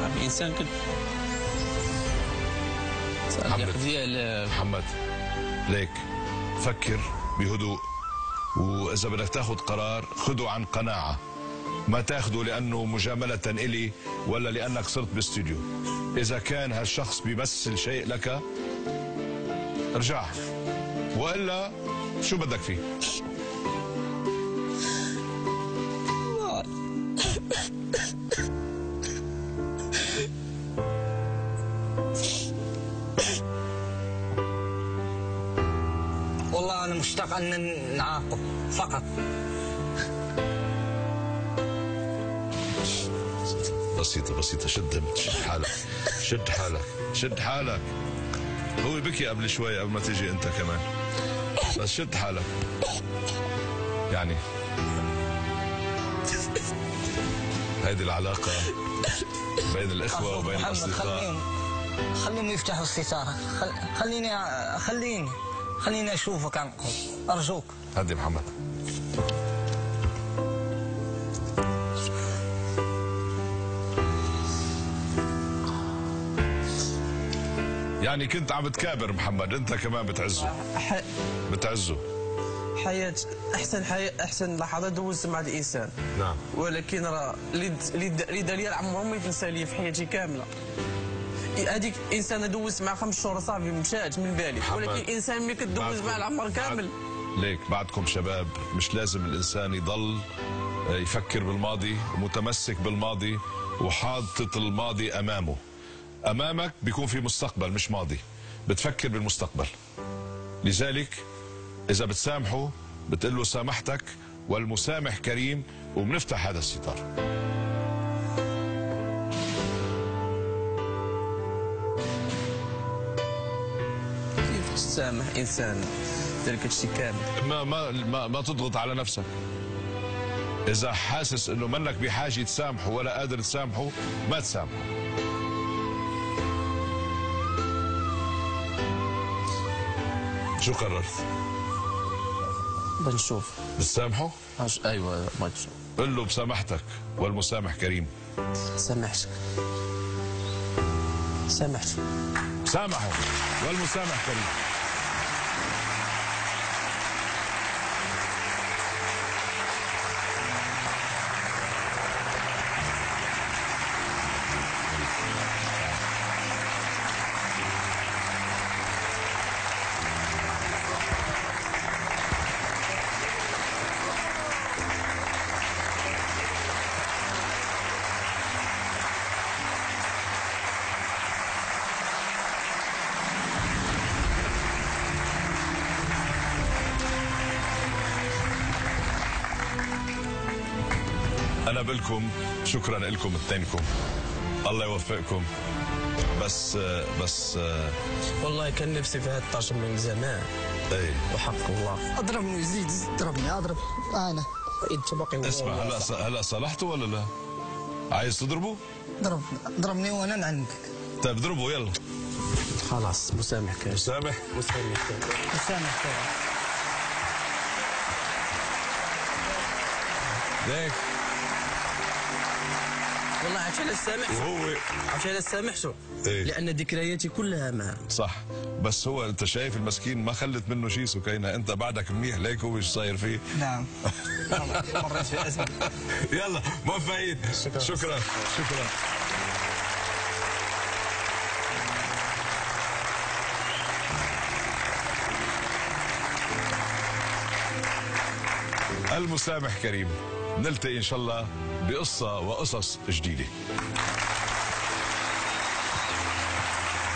الانسان كده محمد ليك فكر بهدوء، واذا بدك تاخذ قرار خذه عن قناعه، ما تاخذه لانه مجامله الي ولا لانك صرت باستوديو. اذا كان هالشخص بيمثل شيء لك ارجع، والا شو بدك فيه؟ والله أنا مشتاق أن نعاقب فقط. بسيطة شد حالك، شد حالك. هو بكي قبل شوي قبل ما تيجي أنت كمان، بس شد حالك. يعني هيدي العلاقة بين الإخوة وبين الأصدقاء. خليهم يفتحوا الستارة. خليني أشوفك عنكم أرجوك. هدي محمد. يعني كنت عم بتكابر محمد، انت كمان بتعزه. حياة احسن لحظات دوزت مع الانسان. نعم. ولكن راه اللي دار لي عمره ما يتنسى لي في حياتي كامله. هذيك انسان دوزت مع 5 شهور صافي مشات من بالي، ولكن انسان ملي كدوز مع العمر كامل. ليك بعدكم شباب، مش لازم الانسان يضل يفكر بالماضي ومتمسك بالماضي وحاطط الماضي امامك بيكون في مستقبل مش ماضي، بتفكر بالمستقبل. لذلك اذا بتسامحه بتقول له سامحتك والمسامح كريم، وبنفتح هذا الستار. كيف تسامح انسان ترك الشيء كامل؟ ما تضغط على نفسك. اذا حاسس انه منك بحاجه تسامحه ولا قادر تسامحه ما تسامحه. شو قررت؟ بنشوف. بتسامحه؟ ايوه بنشوف. قل له بسامحتك والمسامح كريم. سامحتك. سامحه والمسامح كريم. أنا بقولكم شكرا لكم اثنينكم، الله يوفقكم. بس والله كان نفسي في هذا الطاجن من زمان. اي وحق الله. اضربني وزيد ضربني اضرب انا. انت باقي. اسمع هلا صلحته ولا لا؟ عايز تضربه؟ ضربني وانا نعنقك. طيب اضربه يلا. خلاص مسامحك. مسامح ليك. والله عشان السامح وهو عشان سامحته. إيه؟ لان ذكرياتي كلها معه. صح، بس هو انت شايف المسكين ما خلت منه شيء سكينه، انت بعدك منيح ليك هو ايش صاير فيه. نعم. مريت في ازمه. يلا موفقين. شكرا. المسامح كريم. نلتقي ان شاء الله بقصه وقصص جديده.